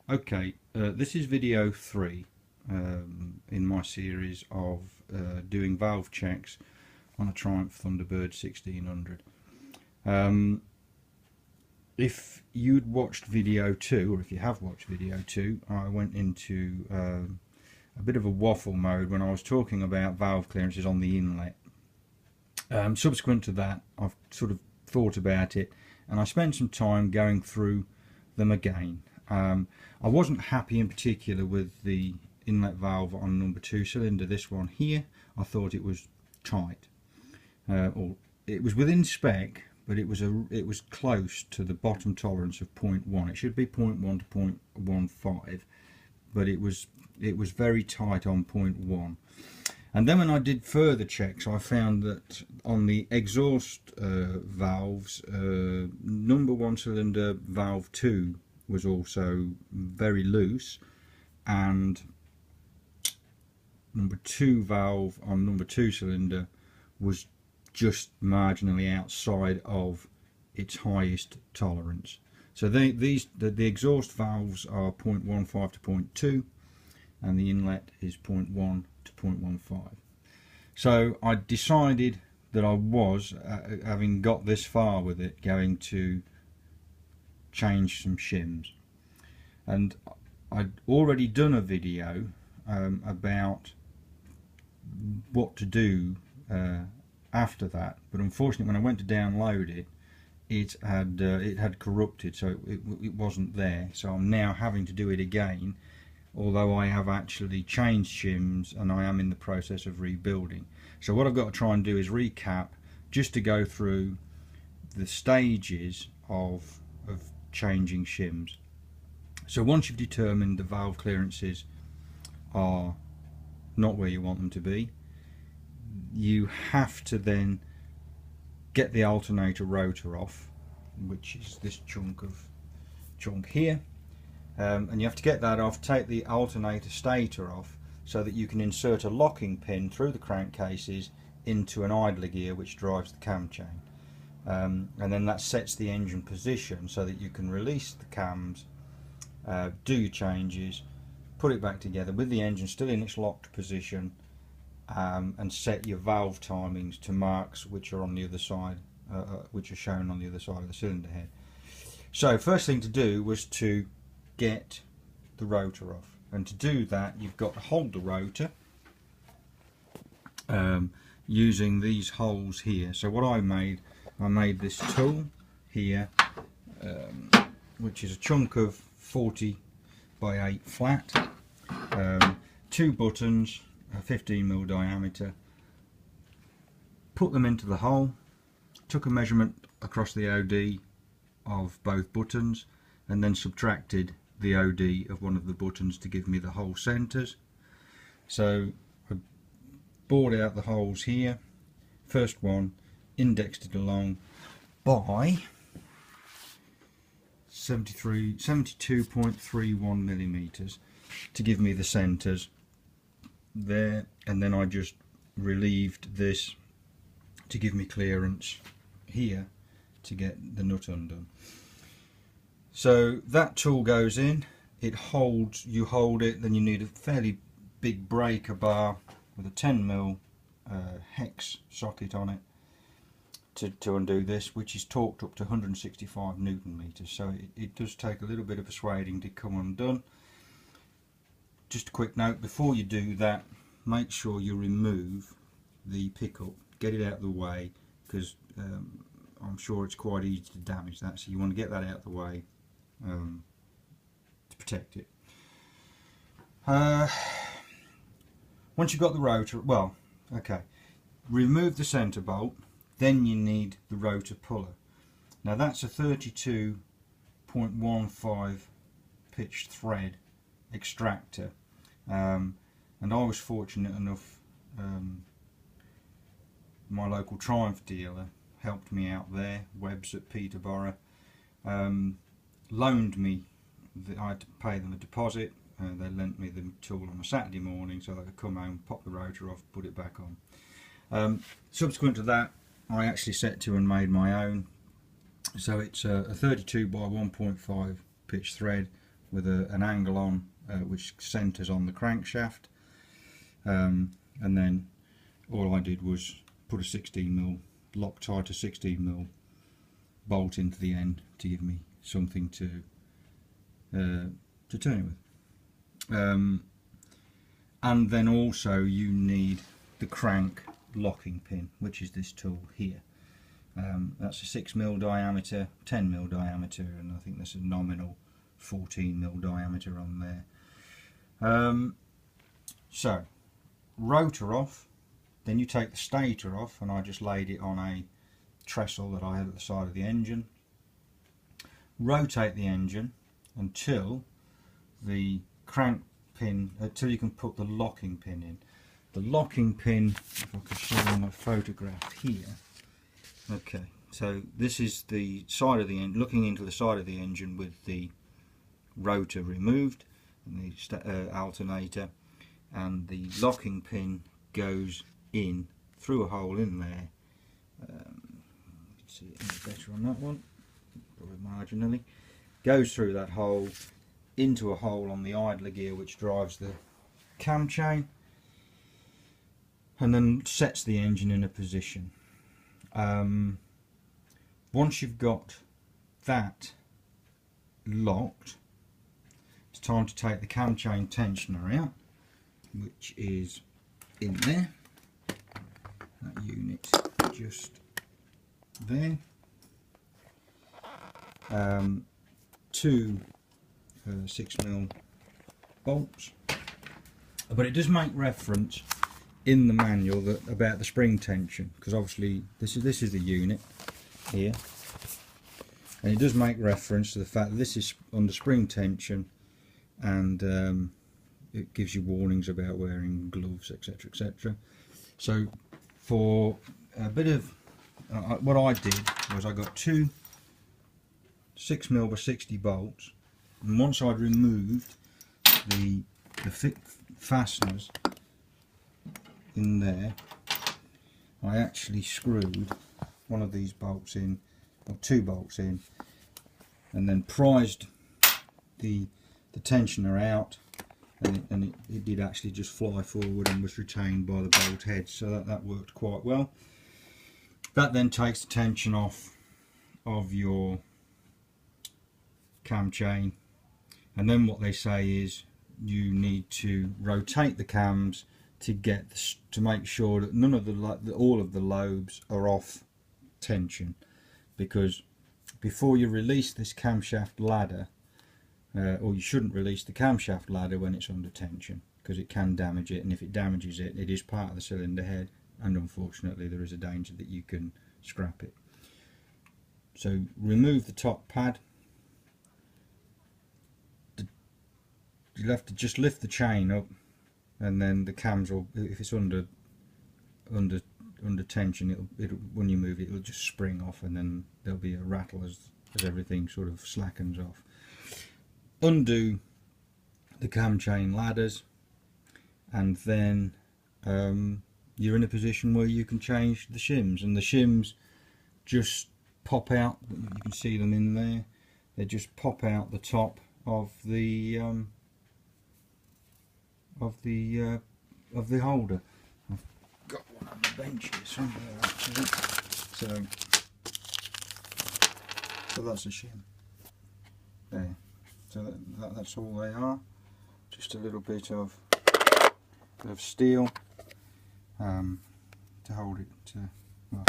Okay, this is video 3 in my series of doing valve checks on a Triumph Thunderbird 1600. If you'd watched video 2, or if you have watched video 2, I went into a bit of a waffle mode when I was talking about valve clearances on the inlet. Subsequent to that, I've sort of thought about it and I spent some time going through them again. I wasn't happy in particular with the inlet valve on number 2 cylinder, this one here. I thought it was tight, or it was within spec, but it was close to the bottom tolerance of 0.1. It should be 0.1 to 0.15, but it was very tight on 0.1. And then when I did further checks, I found that on the exhaust valves, number 1 cylinder valve 2 was also very loose, and number 2 valve on number 2 cylinder was just marginally outside of its highest tolerance. So the exhaust valves are 0.15 to 0.2 and the inlet is 0.1 to 0.15. So I decided that I was, having got this far with it, going to change some shims. And I'd already done a video about what to do after that, but unfortunately when I went to download it, it had corrupted, so it wasn't there. So I'm now having to do it again, although I have actually changed shims and I am in the process of rebuilding. So what I've got to try and do is recap, just to go through the stages of changing shims. So once you've determined the valve clearances are not where you want them to be, you have to then get the alternator rotor off, which is this chunk here, and you have to get that off, take the alternator stator off, so that you can insert a locking pin through the crankcases into an idler gear which drives the cam chain. And then that sets the engine position so that you can release the cams, do your changes, put it back together with the engine still in its locked position, and set your valve timings to marks which are on the other side, which are shown on the other side of the cylinder head. So first thing to do was to get the rotor off, and to do that you've got to hold the rotor using these holes here. So what I made this tool here, which is a chunk of 40 by 8 flat, 2 buttons, a 15mm diameter, put them into the hole, took a measurement across the OD of both buttons, and then subtracted the OD of one of the buttons to give me the hole centres. So I bored out the holes here. First one, indexed it along by 72.31 millimeters to give me the centres there, and then I just relieved this to give me clearance here to get the nut undone. So that tool goes in, it holds, you hold it, then you need a fairly big breaker bar with a 10mm hex socket on it to undo this, which is torqued up to 165 Newton meters. So it does take a little bit of persuading to come undone. Just a quick note, before you do that, make sure you remove the pickup, get it out of the way, because I'm sure it's quite easy to damage that, so you want to get that out of the way to protect it. Once you've got the rotor, well, okay, remove the centre bolt, then you need the rotor puller. Now that's a 32.15 pitched thread extractor, and I was fortunate enough, my local Triumph dealer helped me out there, Webb's at Peterborough, loaned me, I had to pay them a deposit, they lent me the tool on a Saturday morning so I could come home, pop the rotor off, put it back on. Subsequent to that, I actually set to and made my own. So it's a 32 by 1.5 pitch thread with an angle on which centres on the crankshaft, and then all I did was put a 16mm Loctite, a 16mm bolt into the end to give me something to turn it with. And then also you need the crank locking pin, which is this tool here. That's a 6mm diameter, 10mm diameter, and I think there's a nominal 14mm diameter on there. So rotor off, then you take the stator off, and I just laid it on a trestle that I had at the side of the engine. Rotate the engine until the crank pin, until you can put the locking pin in. The locking pin, if I could show you my photograph here. Okay, so this is the side of the engine, looking into the side of the engine with the rotor removed and the alternator, and the locking pin goes in through a hole in there. You can see it any better on that one, probably marginally. Goes through that hole into a hole on the idler gear which drives the cam chain, and then sets the engine in a position. Once you've got that locked, it's time to take the cam chain tensioner out, which is in there. That unit just there. Two 6mm bolts, but it does make reference in the manual about the spring tension, because obviously this is the unit here, and it does make reference to the fact that this is under spring tension, and it gives you warnings about wearing gloves, etc, etc. So for a bit of what I did was I got two 6mm by 60 bolts, and once I'd removed the thick fasteners in there, I actually screwed one of these bolts in, or two bolts in, and then prized the tensioner out, and it did actually just fly forward and was retained by the bolt head, so that worked quite well. That then takes the tension off of your cam chain, and then what they say is you need to rotate the cams to make sure that none of all of the lobes are off tension, because before you release this camshaft ladder, or you shouldn't release the camshaft ladder when it's under tension, because it can damage it, and if it damages it, it is part of the cylinder head, and unfortunately there is a danger that you can scrap it. So remove the top pad. You'll have to just lift the chain up, and then the cams will, if it's under tension, it'll when you move it, it'll just spring off, and then there'll be a rattle as everything sort of slackens off. Undo the cam chain ladders, and then you're in a position where you can change the shims, and the shims just pop out. You can see them in there. They just pop out the top of the holder. I've got one on the bench here somewhere actually. So that's a shim there. So that's all they are. Just a little bit of steel to hold it to, well,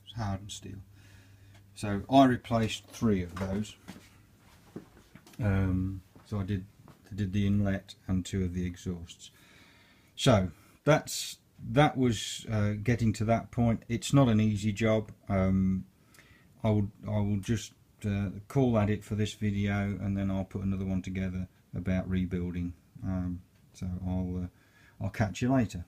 it's hardened steel. So I replaced 3 of those. So I did the inlet and 2 of the exhausts. So that was getting to that point. It's not an easy job. I will just call that it for this video, and then I'll put another one together about rebuilding. So I'll catch you later.